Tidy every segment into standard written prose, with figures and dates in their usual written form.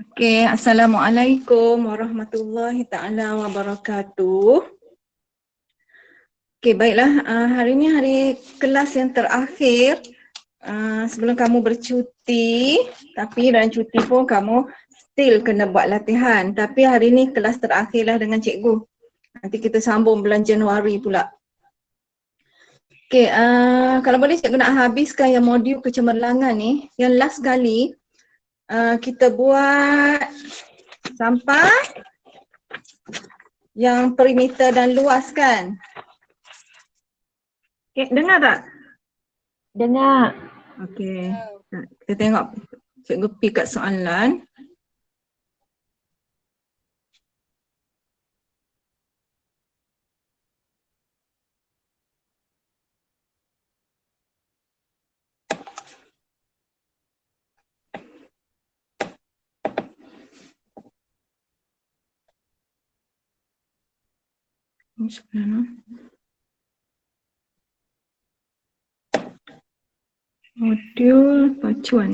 Okey, Assalamualaikum warahmatullahi taala wabarakatuh. Okey, baiklah, hari ini hari kelas yang terakhir sebelum kamu bercuti, tapi dalam cuti pun kamu still kena buat latihan. Tapi hari ini kelas terakhirlah dengan cikgu. Nanti kita sambung bulan Januari pula. Okey, kalau boleh cikgu nak habiskan yang modul kecemerlangan ni, yang last kali kita buat sampai yang perimeter dan luas kan? Okay, dengar tak? Dengar. Okey. Kita tengok cikgu pergi kat soalan. Modul pacuan.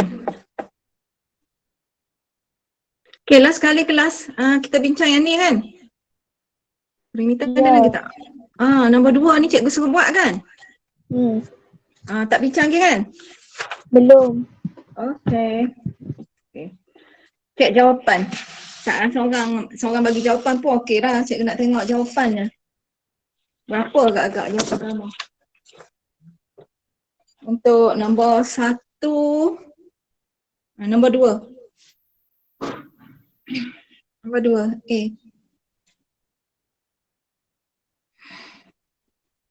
Okey, last kali kelas kita bincang yang ni kan? Perimeter ada lagi tak? Nombor 2 ni cikgu suruh buat kan? Tak bincang lagi kan? Belum. Okey. Okey. Cek jawapan. Tak seorang bagi jawapan pun okey lah. Cikgu nak tengok jawapannya. Berapa agak-agak jawapan kamu? Untuk nombor 1, nombor 2. Nombor 2, A.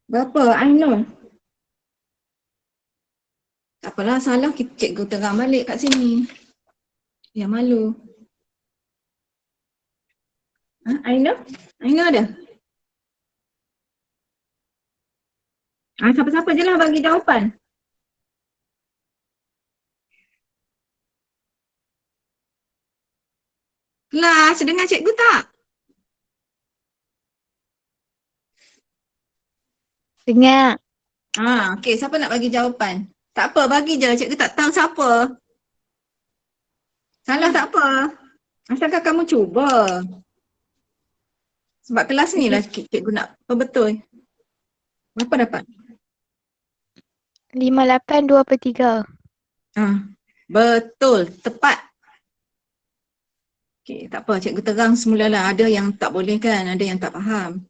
Berapa? Ainul? Tak apalah, salah cikgu terang balik kat sini. Ya malu. Ainul? Ainul ada? Siapa-siapa je lah bagi jawapan. Kelas, dengar cikgu tak? Dengar. Okey, siapa nak bagi jawapan? Tak apa, bagi je. Cikgu tak tahu siapa. Salah tak apa. Asalkan kamu cuba. Sebab kelas ni lah cikgu nak betul. Berapa dapat? 58/2/3. Betul, tepat. Okey, tak apa, cikgu terang semula lah. Ada yang tak boleh kan, ada yang tak faham.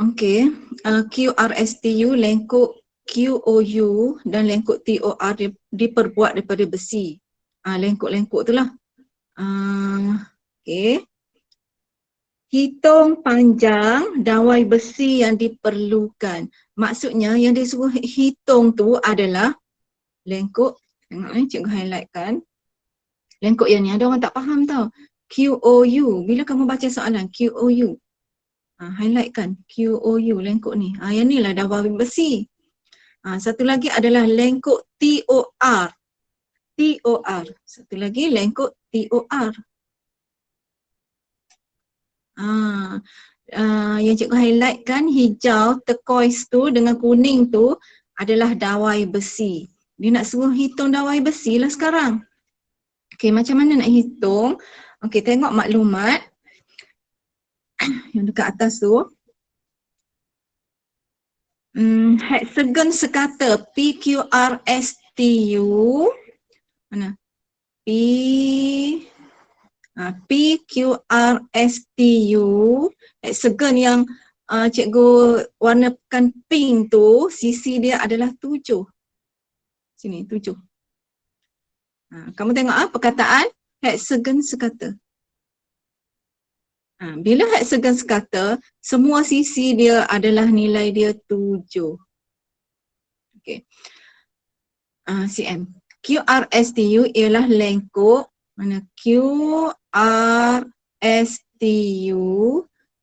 Okey, QRSTU, lengkuk QOU dan lengkuk TOR diperbuat daripada besi. Lengkuk-lengkuk tu lah. Okey. Hitung panjang dawai besi yang diperlukan. Maksudnya yang dia suruh hitung tu adalah lengkuk. Tengok ni, cikgu highlight kan. Lengkuk yang ni ada orang tak faham tau. QOU. Bila kamu baca soalan QOU, highlight kan QOU lengkuk ni. Yang ni lah dawai besi. Satu lagi adalah lengkuk TOR. TOR. Satu lagi lengkuk TOR. Yang cikgu highlight kan hijau turquoise tu dengan kuning tu adalah dawai besi. Dia nak suruh hitung dawai besi lah sekarang. Okey, macam mana nak hitung? Okey, tengok maklumat yang dekat atas tu. Hexagon sekata PQRSTU. Mana? PQRSTU. Hexagon yang cikgu warnakan pink tu, sisi dia adalah 7. Sini, 7. Kamu tengok perkataan hexagon sekata. Bila hexagon sekata, semua sisi dia adalah nilai dia 7. Okey. CM. QRSTU ialah lengkuk. Mana? QRSTU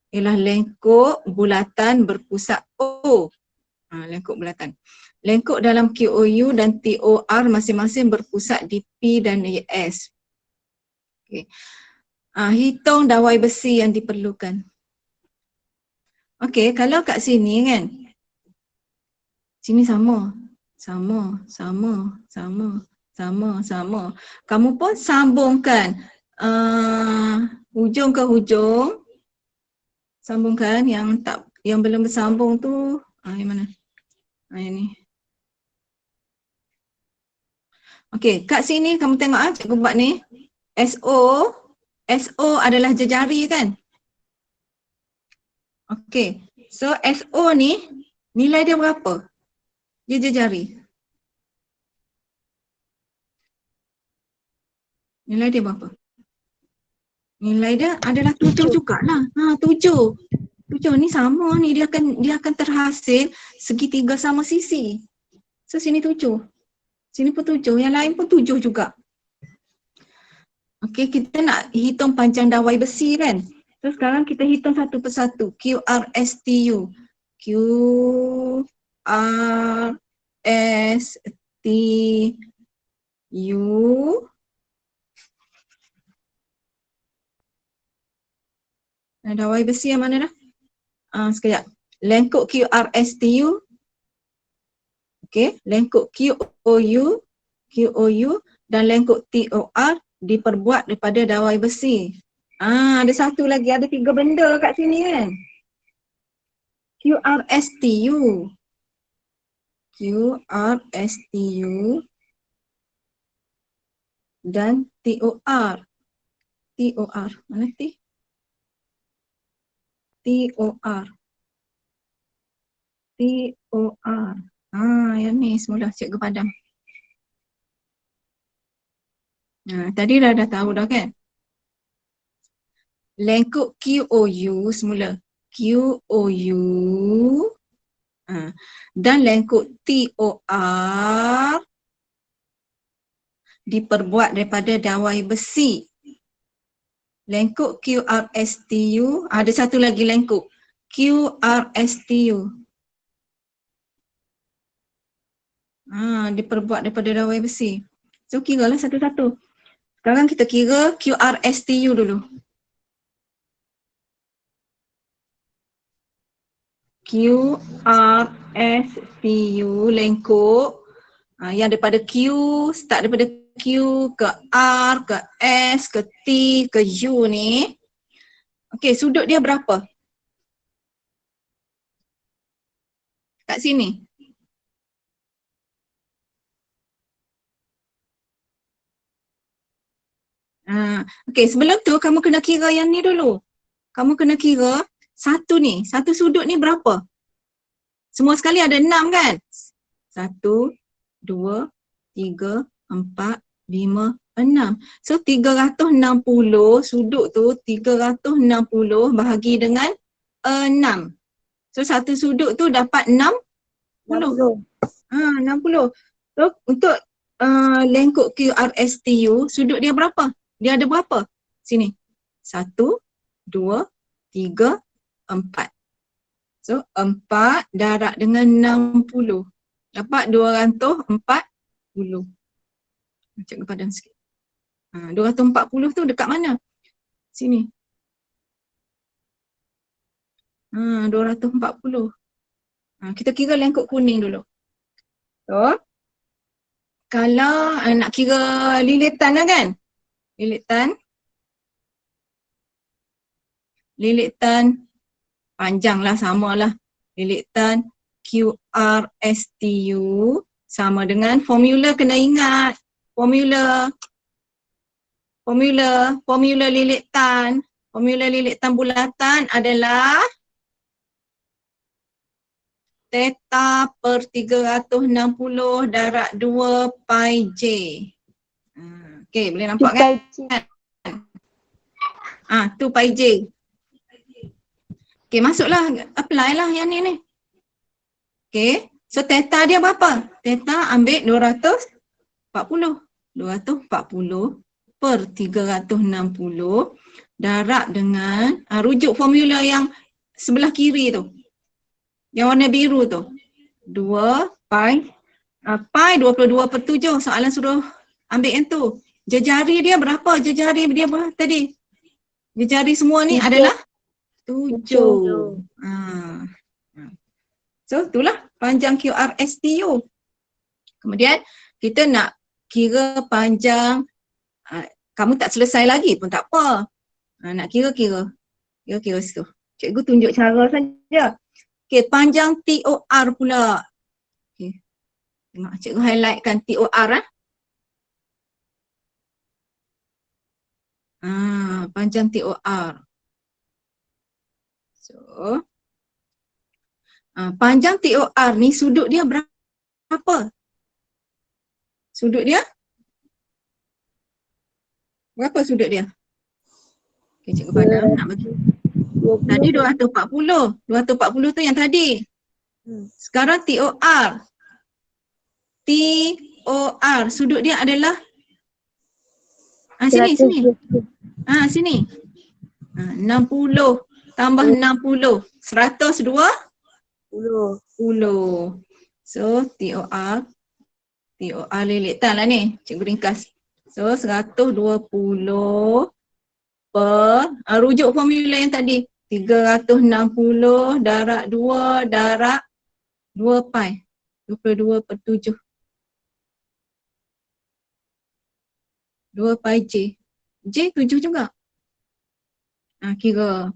ialah lengkuk bulatan berpusat O. Lengkuk bulatan. Lengkuk dalam QOU dan TOR masing-masing berpusat di P dan S. Okay. Hitung dawai besi yang diperlukan. Okey, kalau kat sini kan, sini sama. Kamu pun sambungkan hujung ke hujung, sambungkan. Yang belum bersambung tu, yang mana? Yang ni. Okey, kat sini kamu tengok cikgu buat ni. SO adalah jejari kan? Okey, so SO ni nilai dia berapa? Dia jejari. Nilai dia berapa? Nilai dia adalah 7 jugalah. 7. 7 ni sama ni, dia akan terhasil segitiga sama sisi. So sini 7. Sini pun 7, yang lain pun 7 juga. Okey, kita nak hitung panjang dawai besi kan? So sekarang kita hitung satu persatu. QRSTU. QRSTU. Dawai besi yang mana dah? Sekejap. Lengkuk QRSTU. Okey, lengkuk QOU dan lengkuk TOR diperbuat daripada dawai besi. Ada satu lagi, ada 3 benda kat sini kan? QRSTU dan TOR. Mana T? TOR. Yang ni semula cikgu padam. Tadi dah tahu dah kan? Lengkuk QOU semula. QOU dan lengkuk TOR diperbuat daripada dawai besi. Lengkuk QRSTU, ada satu lagi lengkuk QRSTU. Diperbuat daripada dawai besi. So kiralah satu-satu. Sekarang kita kira QRSTU dulu. QRSTU lengkuk yang daripada Q, start daripada Q ke R, ke S, ke T, ke U ni. Okey, sudut dia berapa? Kat sini. Okey, sebelum tu kamu kena kira yang ni dulu. Kamu kena kira satu sudut ni berapa? Semua sekali ada 6 kan? 1, 2, 3, 4, 5, 6. So 360 sudut tu 360 bahagi dengan 6. So satu sudut tu dapat 60. 60. So untuk lengkuk QRSTU sudut dia berapa? Dia ada berapa? Sini. 1, 2, 3, 4. So 4 darab dengan 60. Dapat 240. Cikgu padam sikit. 240 tu dekat mana? Sini. 240. Kita kira lengkuk kuning dulu. So, kalau nak kira lilitan lah kan? Lilitan panjang lah, sama lah. Lilitan QRSTU sama dengan formula, kena ingat. Formula lilitan. Formula lilitan bulatan adalah theta per 360 darab 2 pi j. Okey, boleh nampak kan? 2 pi j. Okey, masuklah, apply lah yang ni. Okey, so theta dia berapa? Theta ambil 240. 240 per 360 darab dengan, rujuk formula yang sebelah kiri tu. Yang warna biru tu. 2 pi. Pi 22/7. Soalan suruh ambil yang tu. Jejari dia berapa? Jejari dia berapa tadi? Jejari semua ni adalah 7. So itulah panjang QRSTU. Kemudian kita nak kira panjang kamu tak selesai lagi pun tak apa. Nak kira-kira. Kira-kira situ. Cikgu tunjuk cara saja. Okey, panjang TOR pula. Okey. Tengok cikgu highlightkan TOR panjang TOR. So, panjang TOR ni sudut dia berapa? Sudut dia? Berapa sudut dia? Okey, cikgu padam nak bagi. Tadi 240. 240 tu yang tadi. Sekarang TOR. TOR. Sudut dia adalah sini. Sini. 60 tambah 60. 120. 10. So TOR lilitan lah ni. Cikgu ringkas. So 120 per rujuk formula yang tadi. 360 darab 2 darab 2 pi. 22/7. 2 pi J. J 7 juga. Kira.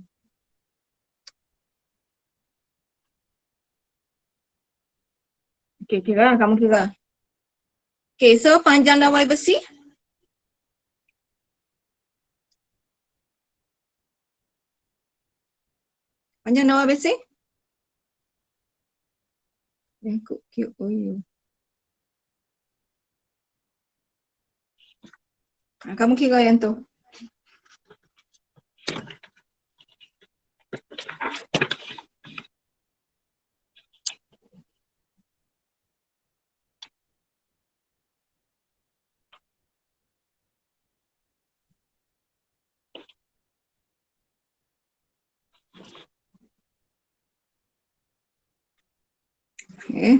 Okey, kira. Kamu kira. Okey, so panjang dawai besi. Panjang dawai besi. Lengkuk QOU. Kamu kira yang tu.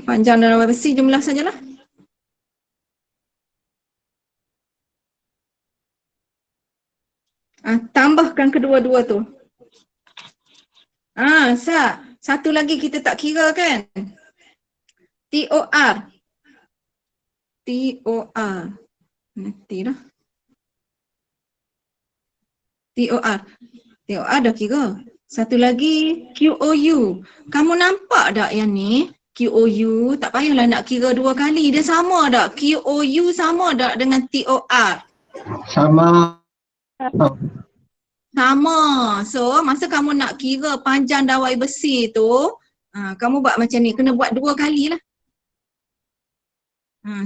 Panjang dan dawai besi jumlah sajalah. Tambahkan kedua-dua tu. Satu lagi kita tak kira kan? TOR. Nantilah. TOR dah kira. Satu lagi QOU. Kamu nampak tak yang ni? QOU tak payahlah nak kira dua kali. Dia sama tak? QOU sama tak dengan TOR? Sama. Sama. So masa kamu nak kira panjang dawai besi tu, kamu buat macam ni. Kena buat dua kali lah.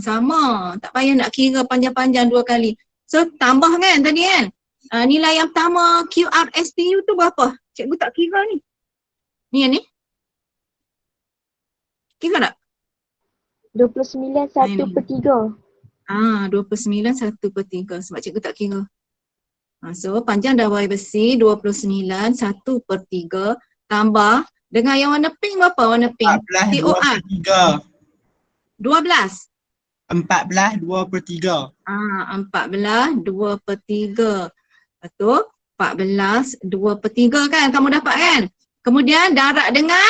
Sama. Tak payah nak kira panjang-panjang dua kali. So tambah kan tadi kan? Nilai yang pertama QRSTU tu berapa? Cikgu tak kira ni. Ni yang ni. Kira tak? 29/1/3. 29/1/3 sebab cikgu tak kira. So panjang dawai besi 29/1/3 tambah dengan yang warna pink berapa warna pink? 14/2/3. 12. 14/2/3. 14/2/3. Lepas tu 14/2/3 kan kamu dapat kan? Kemudian darab dengan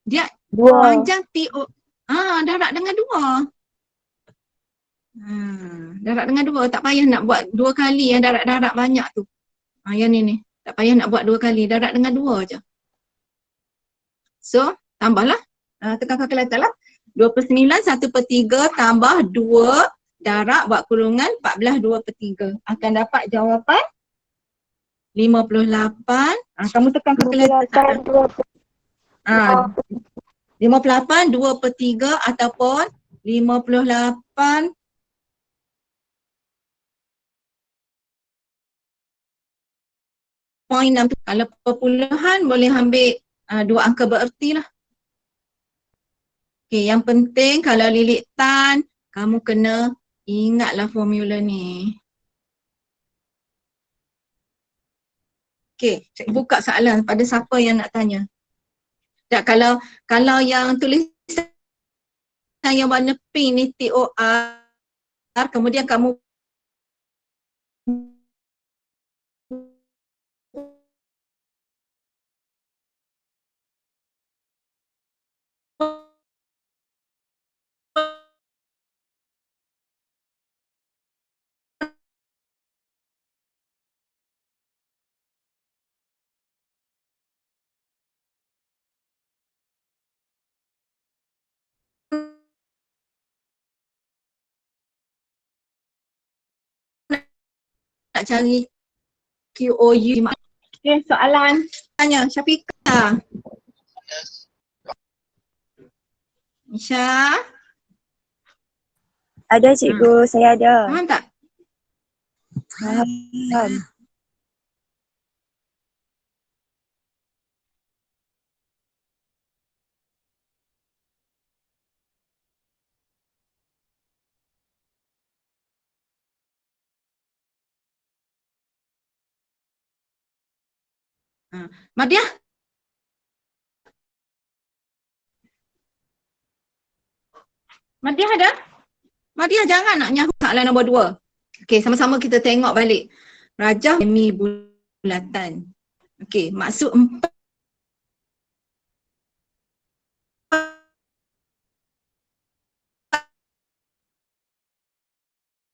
dia 2. panjang TO. Darab dengan 2. Darab dengan 2. Tak payah nak buat dua kali yang darab-darab banyak tu. Yang ni. Tak payah nak buat dua kali. Darab dengan 2 je. So, tambahlah. Tekan kalkulator lah. 29/1/3 tambah 2 darab buat kurungan 14/2/3. Akan dapat jawapan 58. Kamu tekan kalkulator. 58/2/3 ataupun 58 0.6. Kalau perpuluhan boleh ambil dua angka bererti lah. Okay, yang penting kalau lilit tan, kamu kena ingatlah formula ni. Okay, cikgu buka soalan pada siapa yang nak tanya. Tak, kalau yang tulisan yang warna pink ni TOR, kemudian kamu nak cari QOU. Okay, soalan tanya Syafiqah. Isha, Ada cikgu, saya ada. faham tak? Faham. Madiah? Madiah ada? Madiah jangan nak nyahu soalan nombor 2. Okey, sama-sama kita tengok balik. Rajah semi bulatan. Okey, maksud 4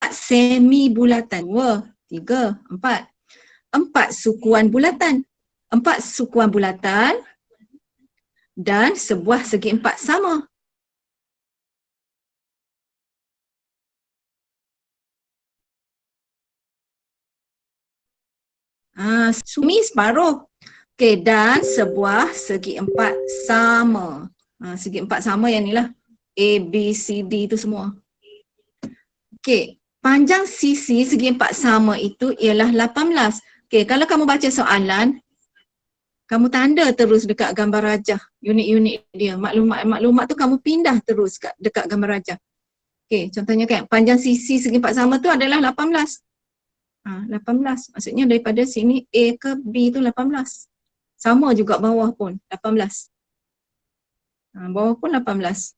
semi bulatan. 2, 3, 4. 4 sukuan bulatan. 4 sukuan bulatan dan sebuah segi 4 sama. Sumi separuh. Okey, dan sebuah segi 4 sama. Segi 4 sama yang ni lah. A, B, C, D tu semua. Okey, panjang sisi segi 4 sama itu ialah 18. Okey, kalau kamu baca soalan, kamu tanda terus dekat gambar rajah, unit-unit dia. Maklumat tu kamu pindah terus dekat gambar rajah. Okey, contohnya kan, panjang sisi segi 4 sama tu adalah 18. 18. Maksudnya daripada sini A ke B tu 18. Sama juga bawah pun 18. Bawah pun 18.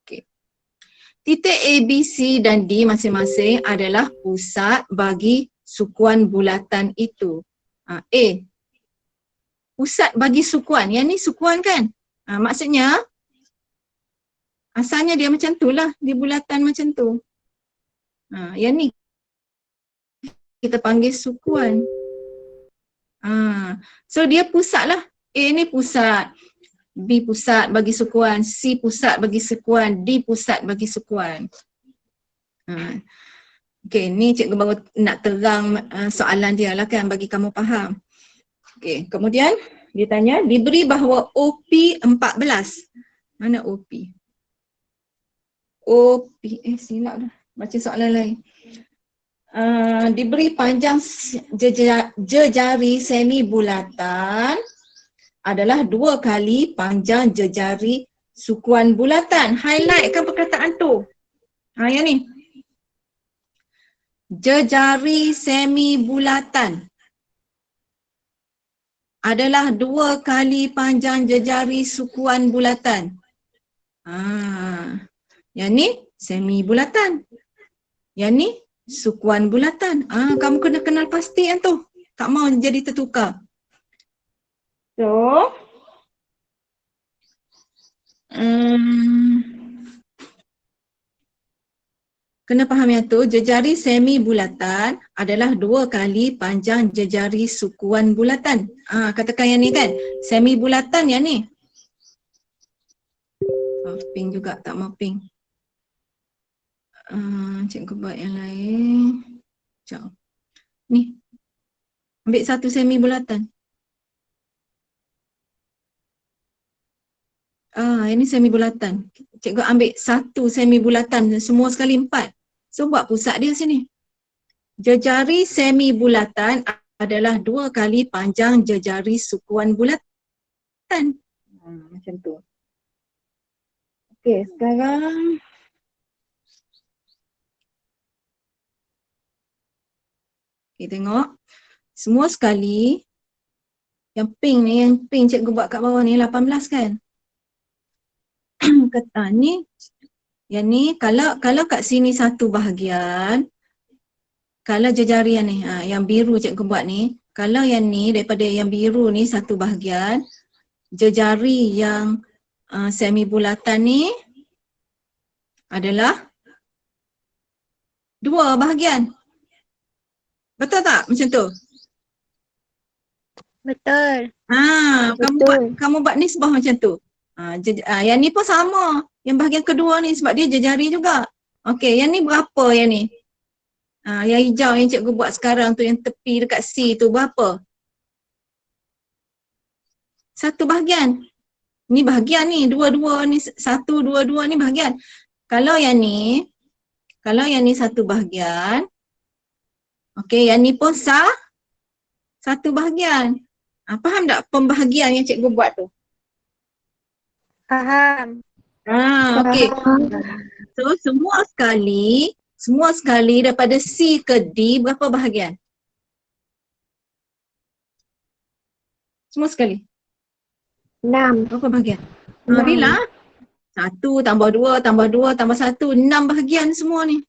Okey. Titik A, B, C dan D masing-masing adalah pusat bagi sukuan bulatan itu. A. Pusat bagi sukuan. Yang ni sukuan kan? Maksudnya asalnya dia macam tu lah. Di bulatan macam tu. Yang ni kita panggil sukuan. So dia pusat lah. A ni pusat, B pusat bagi sukuan, C pusat bagi sukuan, D pusat bagi sukuan. Okay, ni cikgu baru nak terang soalan dia lah kan bagi kamu faham. Okay, kemudian dia tanya, diberi bahawa OP 14. Mana OP? OP, silap dah. Baca soalan lain. Diberi panjang jejari semi bulatan adalah 2 kali panjang jejari sukuan bulatan. Highlightkan perkataan tu. Yang ni. Jejari semi bulatan adalah 2 kali panjang jejari sukuan bulatan. Yang ni semi bulatan. Yang ni sukuan bulatan. Kamu kena kenal pasti yang tu. Tak mau jadi tertukar. So, kena faham yang tu, jejari semi bulatan adalah 2 kali panjang jejari sukuan bulatan. Katakan yang ni kan, semi bulatan yang ni. Pink juga, tak mau pink. Cikgu buat yang lain. Sekejap. Ni. Ambil satu semi bulatan. Ini semi bulatan. Cikgu ambil satu semi bulatan, semua sekali 4. So buat pusat dia sini. Jejari semi bulatan adalah 2 kali panjang jejari sukuan bulatan. Macam tu. Okey, sekarang kita tengok. Semua sekali yang pink cikgu buat kat bawah ni 18 kan? Kata ni, yang ni kalau kat sini satu bahagian, kalau jejari yang ni, yang biru cikgu buat ni, kalau yang ni daripada yang biru ni satu bahagian, jejari yang semi bulatan ni adalah 2 bahagian. Betul tak macam tu? Betul. Kamu buat nisbah macam tu. Yang ni pun sama. Yang bahagian kedua ni sebab dia jejari juga. Okey, yang ni berapa yang ni? Yang hijau yang cikgu buat sekarang tu, yang tepi dekat C tu berapa? 1 bahagian. Ni bahagian ni, 2, ni 1, 2 ni bahagian. Kalau yang ni 1 bahagian. Okey, yang ni pun 1 bahagian. Faham tak pembahagian yang cikgu buat tu? Faham. Okey. So semua sekali daripada C ke D berapa bahagian? Semua sekali. 6. Berapa bahagian? Enam. Bila? 1 tambah 2 tambah 2 tambah 1, 6 bahagian semua ni.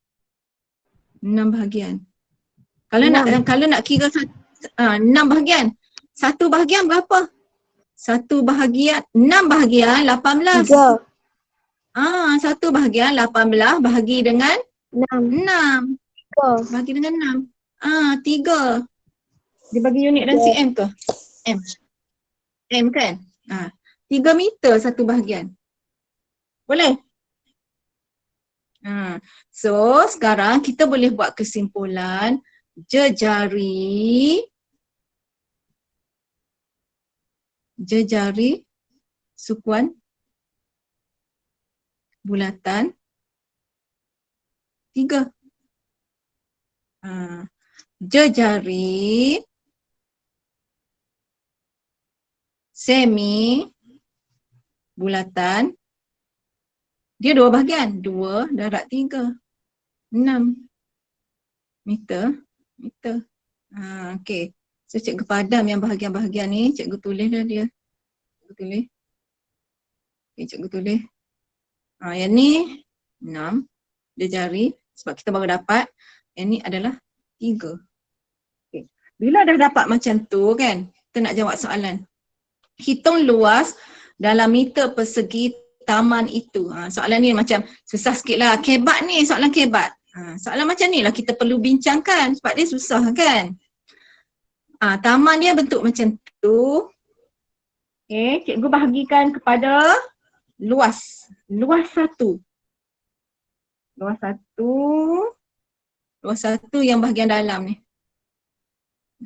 6 bahagian. Kalau nak kira 6 bahagian. 1 bahagian berapa? 1 bahagian 6 bahagian 18. 3. 1 bahagian 18 bahagi dengan 6. 6. 3. Bahagi dengan 6. 3. Dia bagi unit dan cm ke? M kan? 3 meter 1 bahagian. Boleh? So sekarang kita boleh buat kesimpulan jejari sukuan bulatan 3. Jejari semi bulatan dia 2 bahagian, 2 darab 3, 6 meter. Okey. So cikgu padam yang bahagian-bahagian ni, cikgu tulis dah dia. Cikgu tulis. Okay, cikgu tulis. Yang ni 6 jejari sebab kita baru dapat. Yang ni adalah 3. Okay. Bila dah dapat macam tu kan, kita nak jawab soalan. Hitung luas dalam meter persegi taman itu. Soalan ni macam susah sikit lah. Kebat ni, soalan kebat. Soalan macam ni lah kita perlu bincangkan sebab dia susah kan. Taman dia bentuk macam tu. Okay, cikgu bahagikan kepada luas. Luas 1. Luas 1 yang bahagian dalam ni.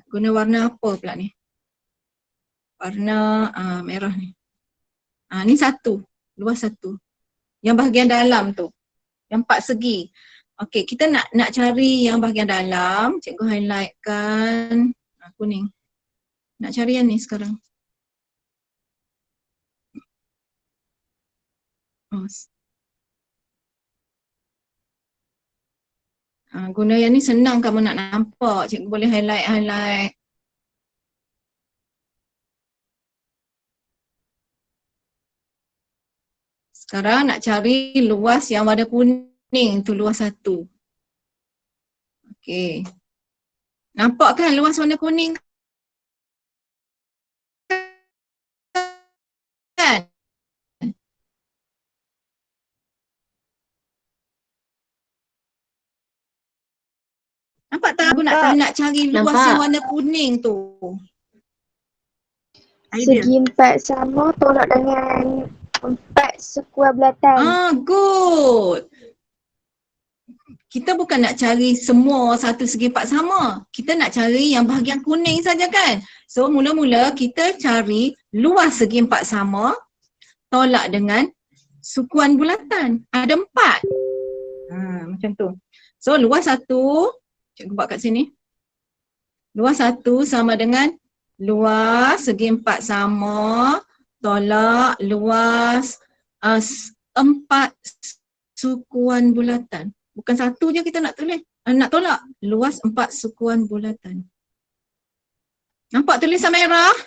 Guna warna apa pula ni? Warna merah ni. Ni 1. Luas 1. Yang bahagian dalam tu. Yang 4 segi. Okey, kita nak cari yang bahagian dalam. Cikgu highlightkan kuning. Nak cari yang ni sekarang. Guna yang ni senang kamu nak nampak. Cikgu boleh highlight. Sekarang nak cari luas yang warna kuning tu, luas 1. Okey. Nampak kan luas warna kuning kan? Nampak tak aku nak cari luas yang warna kuning tu? Segi 4 sama tolak dengan 4 sekuar bulatan. Good. Kita bukan nak cari semua 1 segi 4 sama. Kita nak cari yang bahagian kuning saja kan? So mula-mula kita cari luas segi 4 sama tolak dengan sukuan bulatan. Ada 4. Macam tu. So luas 1, cikgu buat kat sini. Luas 1 sama dengan luas segi 4 sama tolak luas 4 sukuan bulatan. Bukan 1 je kita nak tulis. Nak tolak luas 4 sukuan bulatan. Nampak tulisan merah?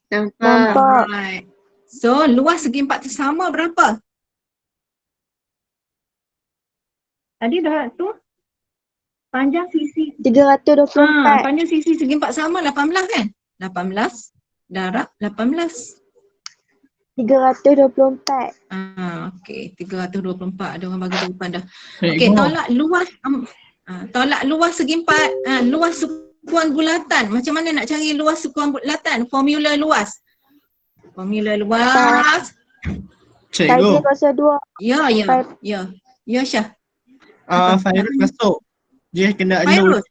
Nampak. Right. So luas segi 4 tu sama berapa? Tadi dah tu panjang sisi 324. panjang sisi segi 4 sama 18 kan? 18 darab 18. 324. Okey, 324. Ada orang bagi jawapan dah. Okey, tolak luas segi 4, luas sukuan bulatan. Macam mana nak cari luas sukuan bulatan? Formula luas. Cikgu. 2. Ya Syah. Virus masuk. Dia kena alert. Virus?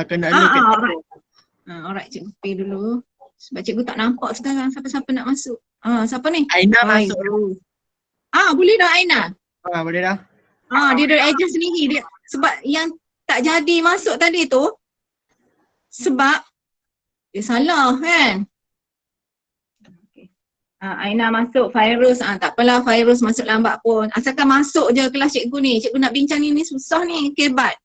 Kena alert kat Alright. Alright, cikgu pay dulu. Sebab cikgu tak nampak sekarang siapa-siapa nak masuk. Siapa ni? Aina masuk. Virus. Boleh dah Aina. Boleh dah. Dia dah adjust sendiri dia. Sebab yang tak jadi masuk tadi tu sebab dia salah kan. Okay. Aina masuk, Virus. Tak apalah, Virus masuk lambat pun. Asalkan masuk je kelas cikgu ni. Cikgu nak bincang ni susah ni. Okay, but.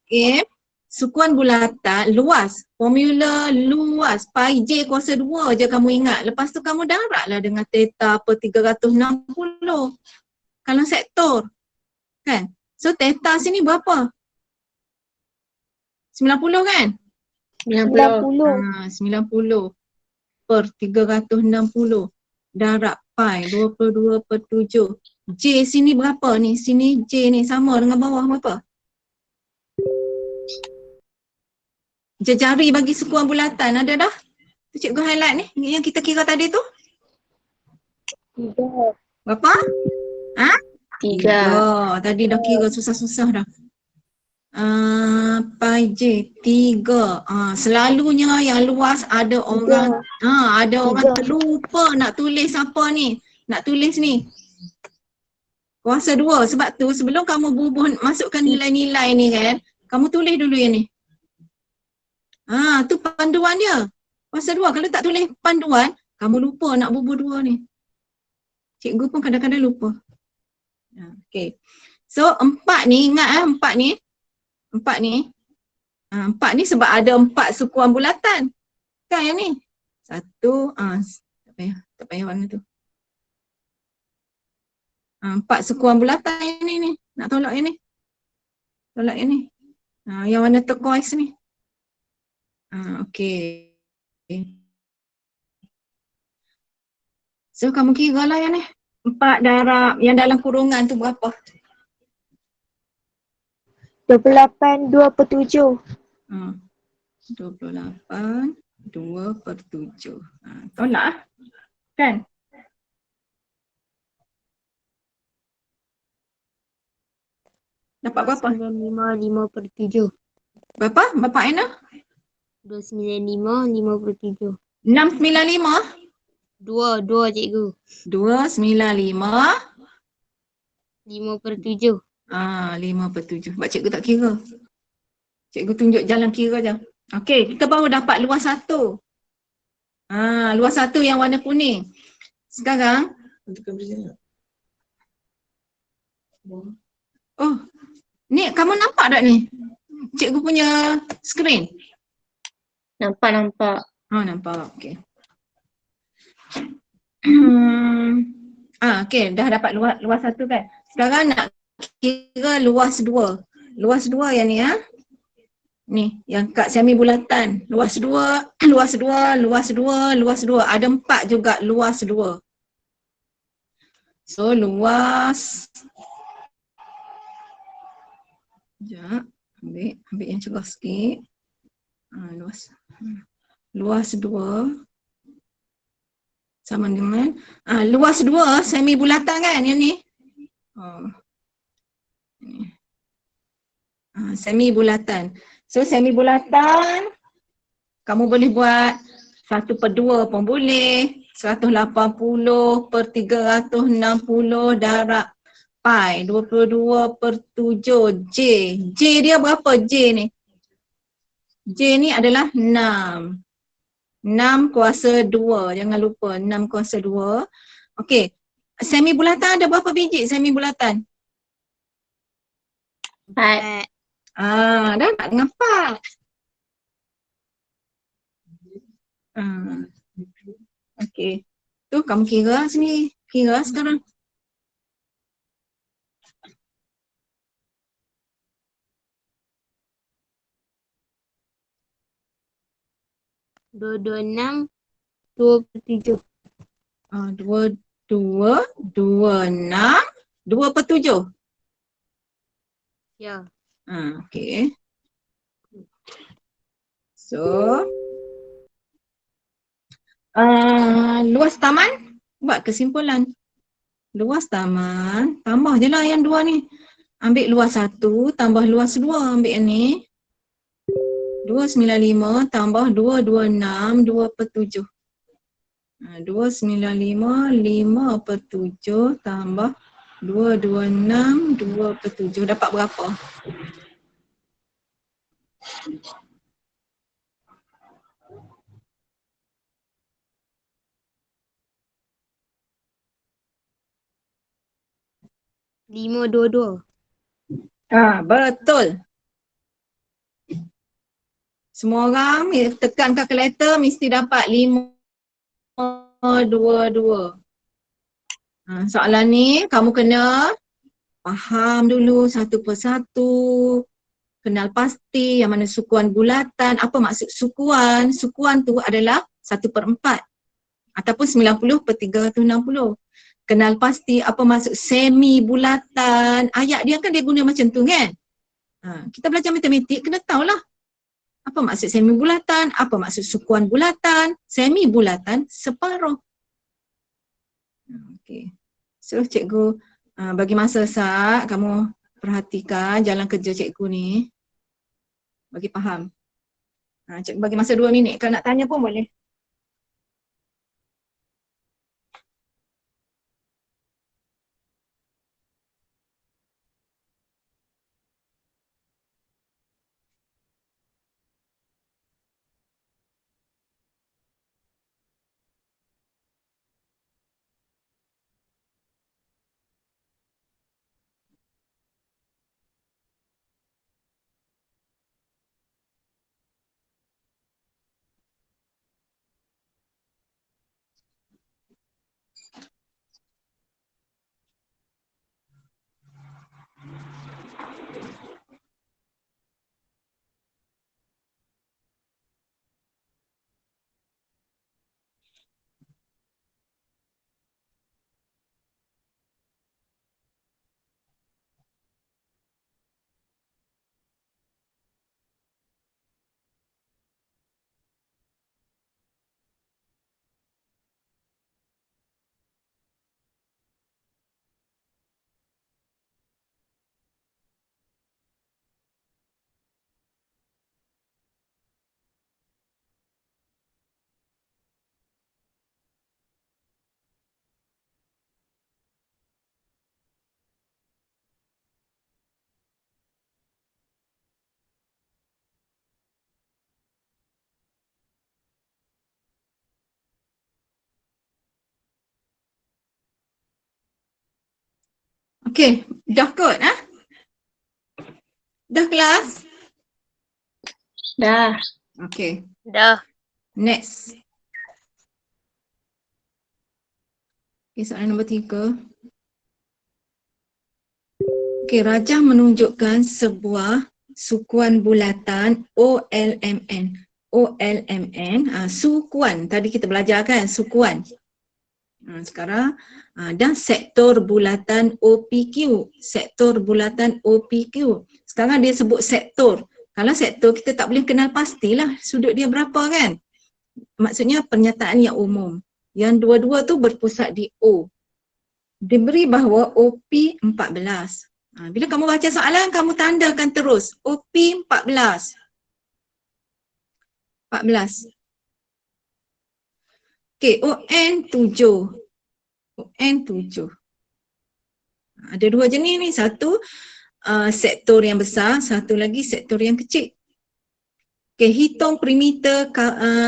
Okay. Sukuan bulatan luas. Formula luas. Pi J kuasa 2 je kamu ingat. Lepas tu kamu darablah dengan theta per 360. Kalau sektor. Kan? So theta sini berapa? 90 kan? 90. 90 per 360 darab pi 22 per 7. J sini berapa ni? Sini J ni sama dengan bawah berapa? Jejari bagi sukuan bulatan ada dah? Tu cikgu highlight ni yang kita kira tadi tu. 3. Berapa? 3. Tadi dah kira susah-susah dah. Pi J 3. Selalunya yang luas ada orang orang terlupa nak tulis apa ni. Nak tulis ni. Kuasa 2. Sebab tu sebelum kamu bubuh masukkan nilai-nilai ni kan, kamu tulis dulu yang ni. Tu panduan dia. Kuasa 2. Kalau tak tulis panduan, kamu lupa nak bubuh 2 ni. Cikgu pun kadang-kadang lupa. Okay. So 4 ni, ingat 4 ni. 4 ni. 4 ni sebab ada 4 sukuan bulatan. Kan yang ni? 1, tak payah warna tu. 4 sukuan bulatan yang ni. Nak tolak yang ni. Tolak yang ni. Yang warna turquoise ni. Okay. So kamu kira lah yang ni. 4 darab yang dalam kurungan tu berapa? 28 2 per 7. 28 2 per 7. Tolak lah. Kan? Dapat berapa? 95 5 per 7. Berapa? Bapak Aina? 295 5 per 7. 695? 2 cikgu. 295 5 per 7. 5 per 7. Sebab cikgu tak kira. Cikgu tunjuk jalan kira je. Okey, kita baru dapat luas 1. Luas 1 yang warna kuning. Sekarang ni kamu nampak tak ni? Cikgu punya skrin. Nampak. Nampak. Okey. Okey, dah dapat luas 1 kan. Sekarang nak kira luas 2. Luas 2 yang ni Ni, yang kat semi bulatan. Luas 2, luas 2, luas 2, luas 2. Ada 4 juga luas 2. So luas. Sekejap, ambil yang cerah sikit. Luas 2 sama dengan luas 2 semi bulatan kan yang ni. Semi bulatan. So semi bulatan kamu boleh buat 1/2 pun boleh. 180 per 360 darab pi 22 per 7 J. J dia berapa J ni? J ni adalah 6. 6 kuasa 2. Jangan lupa 6 kuasa 2. Okey. Semi bulatan ada berapa biji semi bulatan? 4. Dah tak dengan 4. Okey. Tu kamu kira sini. Kira sekarang. Dua 6 2 per 7. 2, 2, 2, 6, 2 per 7. Ya. Okey. So, luas taman, buat kesimpulan. Luas taman, tambah je lah yang 2 ni. Ambil luas 1 tambah luas 2, ambil yang ni. 295 tambah 226, 2/7. 295, 5/7 tambah 226, 2/7. Dapat berapa? Lima dua dua. Betul. Semua orang tekan kalkulator mesti dapat 522. Soalan ni kamu kena faham dulu satu persatu. Kenal pasti yang mana sukuan bulatan. Apa maksud sukuan? Sukuan tu adalah 1/4 ataupun 90/360. Kenal pasti apa maksud semi bulatan. Ayat dia kan dia guna macam tu kan? Kita belajar matematik kena tahulah. Apa maksud semi bulatan? Apa maksud sukuan bulatan? Semi bulatan separuh. Okey. So cikgu bagi masa sat, kamu perhatikan jalan kerja cikgu ni. Bagi faham. Cikgu bagi masa 2 minit. Kalau nak tanya pun boleh. Okey, dah kot Dah kelas? Dah. Okey, Dah. next. Okey, soalan nombor 3. Okey, rajah menunjukkan sebuah sukuan bulatan OLMN. OLMN, sukuan. Tadi kita belajar kan, sukuan. Sekarang, dan sektor bulatan OPQ. Sektor bulatan OPQ. Sekarang dia sebut sektor. Kalau sektor kita tak boleh kenal pastilah sudut dia berapa kan. Maksudnya pernyataan yang umum. Yang dua-dua tu berpusat di O. Diberi bahawa OP 14. Bila kamu baca soalan, kamu tandakan terus. OP 14. 14. Okey, ON 7. ON 7. Ada dua jenis ni. Satu sektor yang besar, satu lagi sektor yang kecil. Okey, hitung perimeter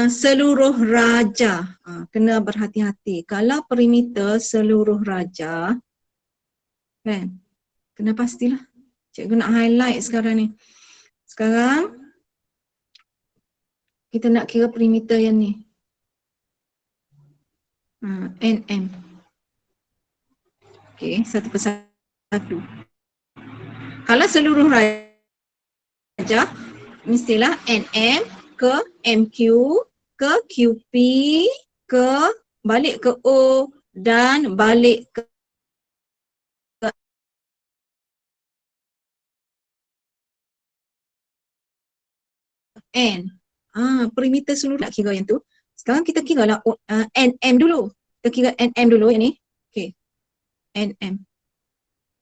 seluruh raja. Kena berhati-hati. Kalau perimeter seluruh raja, kan? Kena pastilah. Cikgu nak highlight sekarang ni. Sekarang kita nak kira perimeter yang ni. NM. Okey, satu persatu. Kalau seluruh raja, mestilah NM ke MQ ke QP ke balik ke O dan balik ke N. Perimeter seluruh nak kira yang tu. Sekarang kita kira lah NM dulu. Kita kira NM dulu yang ni. Okey. NM.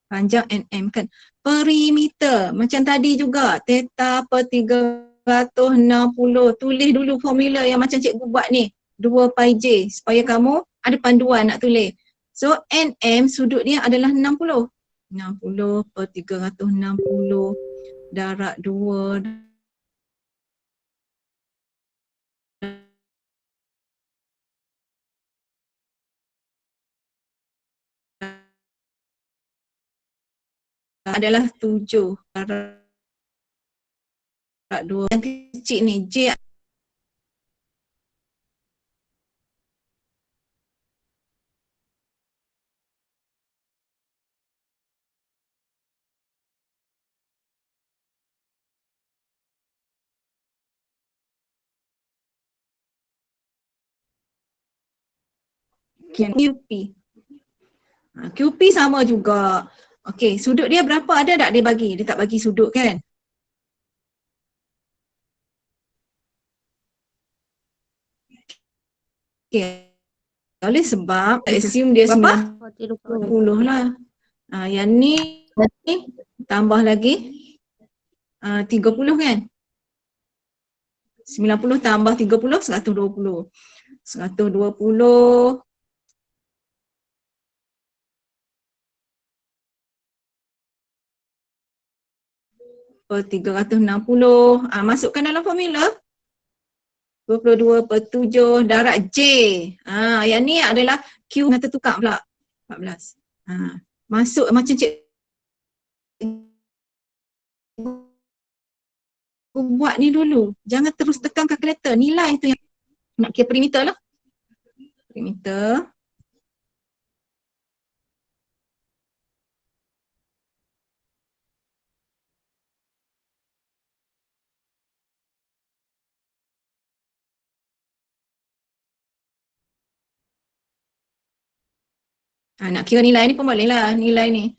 Panjang NM kan. perimeter. Macam tadi juga, theta per 360. Tulis dulu formula yang macam cikgu buat ni. 2 pi j supaya kamu ada panduan nak tulis. So NM sudut dia adalah 60. 60 per 360 darab 2 adalah 7 darab 2. Yang kecil ni J QP. QP sama juga. Okey, sudut dia berapa ada tak dia bagi? Dia tak bagi sudut kan? Okey. Oleh sebab assume dia Berapa? 90 lah. Yang ni tambah lagi 30 kan? 90 tambah 30, 120. 120 per 360. Masukkan dalam formula. 22 per 7 darab J. Yang ni adalah Q yang tertukar pula. 14. Masuk macam cikgu buat ni dulu. Jangan terus tekan kalkulator. Nilai tu yang nak kira perimeter lah. Perimeter. Nak kira nilai ni pun boleh lah. Nilai ni.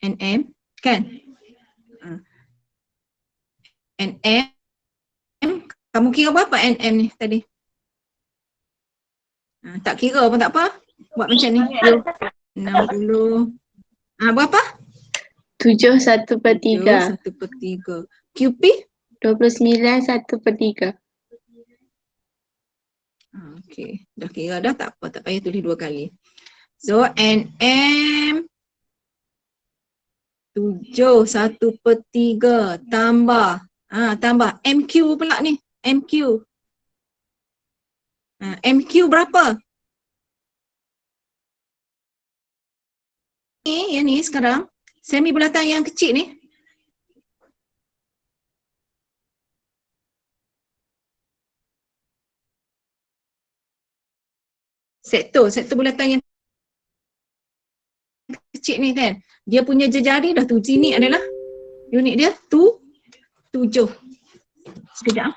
NM. Kan? NM. Kamu kira berapa NM ni tadi? Tak kira pun tak apa. Buat macam ni. 60. Berapa? 7 1 per 3. 1 per 3. QP? 29 1 per 3. Okey. Dah kira dah, tak apa. Tak payah tulis 2 kali. So NM 7 1 per 3 tambah. Tambah MQ pula ni. MQ. MQ berapa? Yang ni sekarang. Semi bulatan yang kecil ni. Sektor bulatan yang kecil ni kan. Dia punya jejari dah tu. Sini adalah unit dia 7. Sekejap.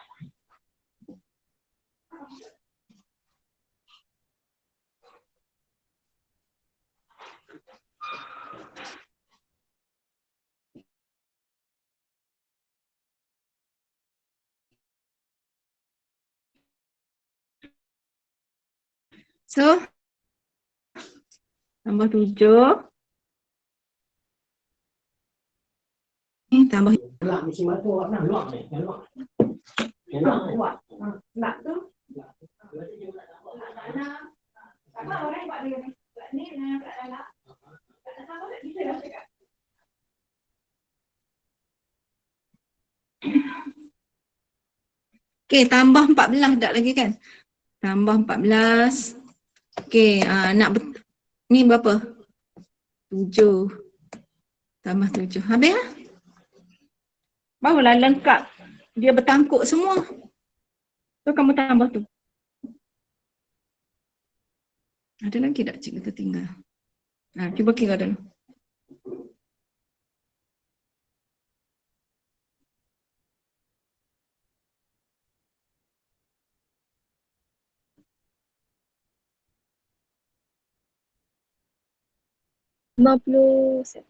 So, tambah 7. Tambah. Okey, tambah 14 tak lagi kan? Tambah 14. Okey, ni berapa? 7. Tambah 7. Habis lah. Barulah lengkap. Dia bertangkuk semua. So, kamu tambah tu. Ada lagi tak cikgu tertinggal? Cuba kira dulu.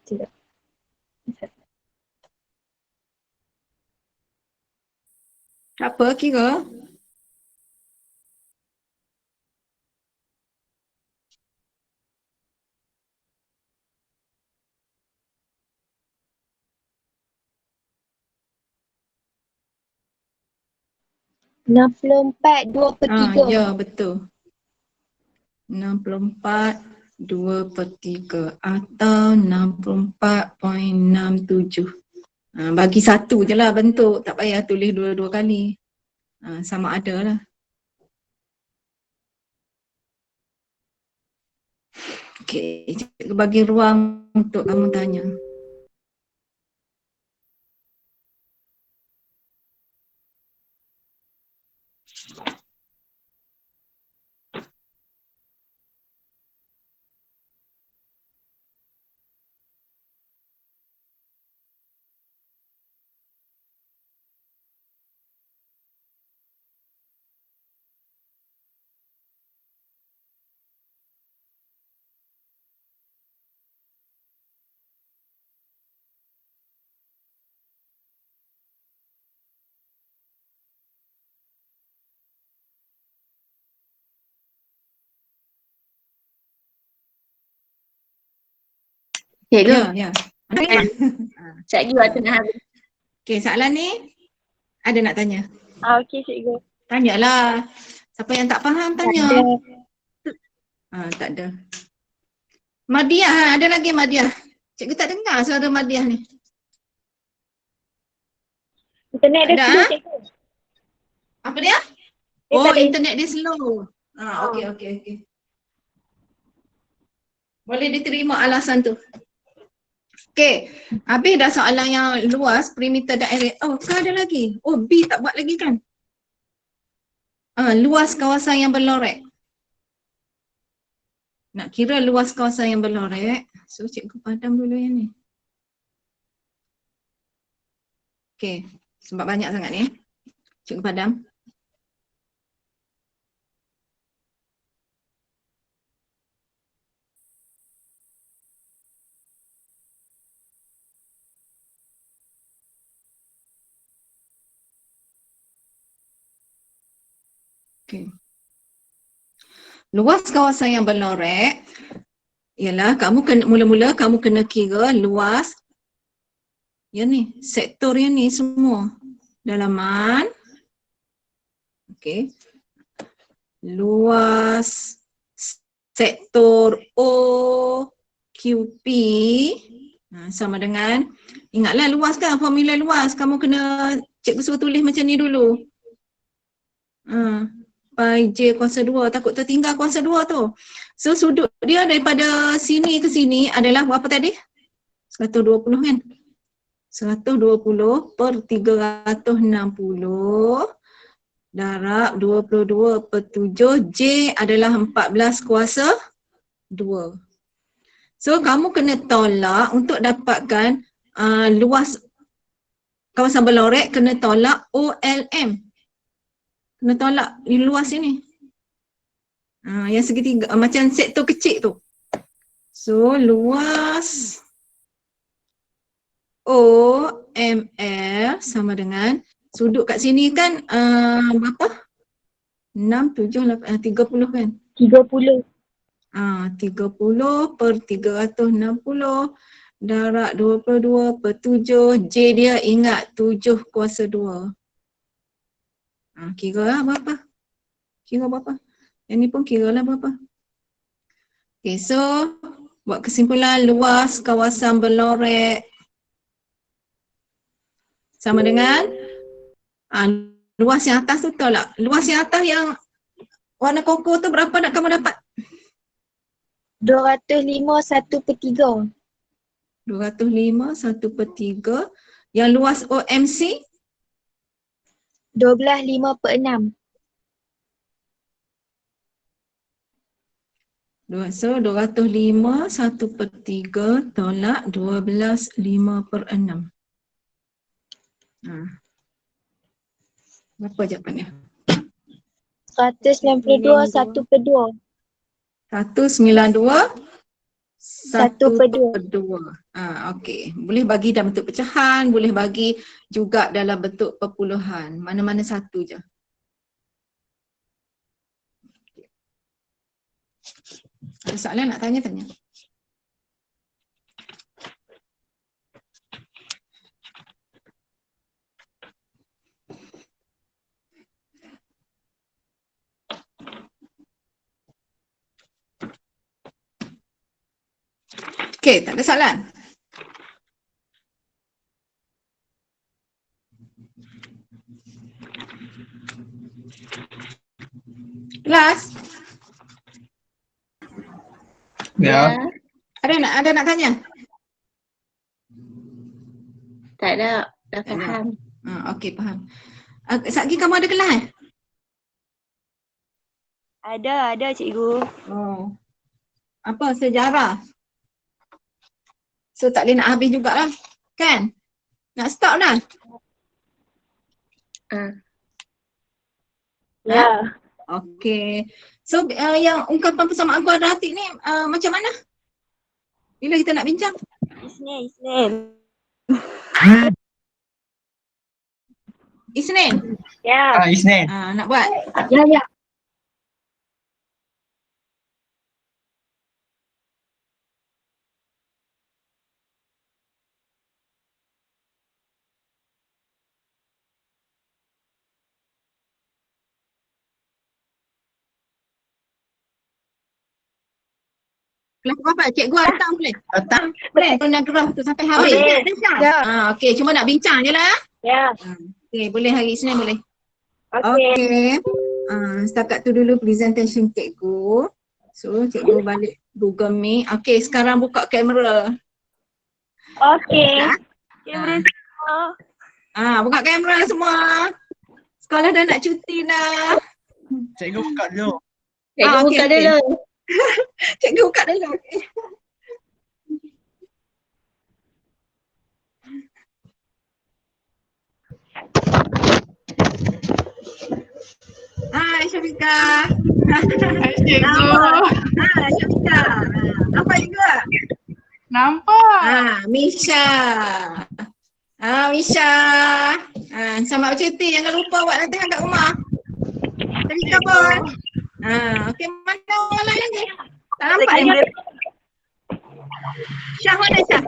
Tidak. Tak apa, kira. 64 2/3. Ya, betul. 64 2/3 atau 64.67. Bagi satu je lah bentuk, tak payah tulis dua-dua kali. Sama ada lah. Okey, cikgu bagi ruang untuk kamu tanya. Cikgu. Ya. Cikgu waktu nak habis. Okey, soalan ni ada nak tanya? Okey cikgu. Tanyalah. Siapa yang tak faham tanya. Tak ada. Madiah, ada lagi Madiah. Cikgu tak dengar suara Madiah ni. Internet dia Ada, slow cikgu. Apa dia? Dia tak ada internet dia slow. Okey. Boleh diterima alasan tu. Okey, habis dah soalan yang luas, perimeter daerah. Kan ada lagi. B tak buat lagi kan? Luas kawasan yang berlorek. Nak kira luas kawasan yang berlorek, so cikgu padam dulu yang ni. Okey, sebab banyak sangat ni. Cikgu padam. Okey. Luas kawasan yang berlorek ialah mula-mula kamu kena kira luas yang ni, sektor yang ni semua. Dalaman. Okey. Luas sektor OQP sama dengan, ingatlah luas kan, formula luas. Kamu kena, cikgu suruh tulis macam ni dulu. Pi J kuasa 2, takut tertinggal kuasa 2 tu. So sudut dia daripada sini ke sini adalah berapa tadi? 120 kan? 120 per 360 darab 22/7, J adalah 14 kuasa 2. So kamu kena tolak untuk dapatkan luas kawasan berlorek, kena tolak OLM. Kena tolak luas ini. Yang segitiga, macam sektor kecil tu. So luas OML sama dengan sudut kat sini kan berapa? 6, 7, 8, 30 kan? 30. 30 per 360 darab 22/7, J dia ingat 7 kuasa 2. Kira lah berapa? Yang ni pun kira lah berapa? Okay, so buat kesimpulan, luas kawasan berlorek sama dengan luas yang atas tu tolak. Luas yang atas yang warna koko tu berapa nak kamu dapat? 205 1/3. 205 1/3. Yang luas OMC? 12 5/6. So 205 1/3 tolak 12 5/6. Berapa jawapannya? 192 1/2. 192 1/2. 1/2. Okey. Boleh bagi dalam bentuk pecahan, boleh bagi juga dalam bentuk perpuluhan. Mana-mana satu je. Ada soalan nak tanya? Okey, tak ada soalan. Kelas, Ya. ada nak tanya? Tak ada. Dah Tak ada. faham. Okey, faham. Satgi kamu ada kelas? Ada cikgu. Oh. Apa sejarah? So tak boleh nak habis jugalah. Kan? Nak stop dah? Ya. Okey. So yang ungkapan persamaan kuadratik ni macam mana? Bila kita nak bincang? Isnin. Isnin? Ya. Isnin. Nak buat? Ya. Kelas berapa? Cikgu datang boleh? Datang. Boleh? Guna graf tu sampai habis. Okey. Ya. Okey, cuma nak bincang je lah. Ya. Okey, boleh hari Isnin boleh. Okey. Okey. Setakat tu dulu presentation cikgu. So, cikgu balik Google Meet. Okey, sekarang buka kamera. Okey. Ya. Kamera. Buka kamera semua. Sekolah dah nak cuti dah. Cikgu buka dulu. Cikgu okey, buka okey. dulu. Cikgu buka dulu. Okey. Hai Syafika. Hai cikgu. Syafika. Nampak juga? Nampak. Misha. Misha. Selamat bercuti. Jangan lupa buat latihan kat rumah. Syafika pun. Okey, mana orang lain lagi? Tak nampak ni? Syah mana Syah?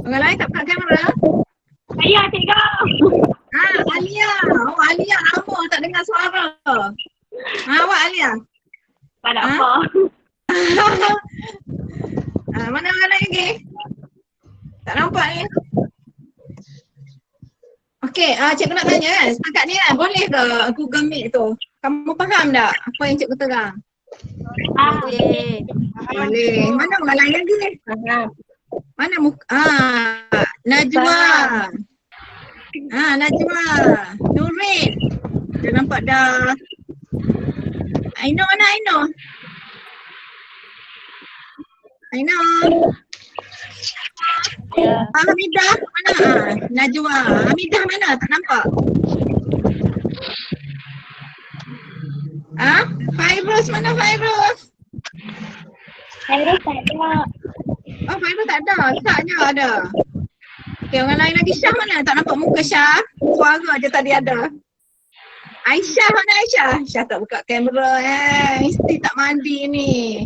Orang lain tak buka kamera? Saya cikgu. Alia. Alia lama tak dengar suara. Awak Alia? Tak ada apa. Mana orang lain lagi? Tak nampak ni? Okey, cikgu nak tanya kan, setakat ni kan, boleh ke Google Meet tu? Kamu faham tak apa yang cikgu terang? Okey. Boleh. Mana orang lain lagi? Faham. Mana muka? Najwa. Najwa. Nurin. Dah nampak dah. Aino mana Aino? Aino. Hamidah mana? Najwa. Hamidah mana? Tak nampak. Fairuz mana Fairuz? Saya tak ada. Fairuz tak ada. Syah je ada. Okay, orang lain lagi. Syah mana? Tak nampak muka Syah. Suara je tadi ada. Aisyah mana Aisyah? Syah tak buka kamera mesti tak mandi ni.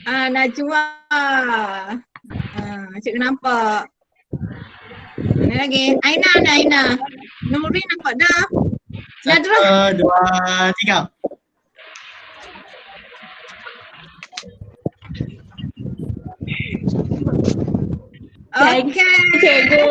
Najwa. Cikgu nampak. Mana lagi? Aina mana Aina? Nurin nampak dah. Nadra. 1, 2, 3. Okey. Cikgu.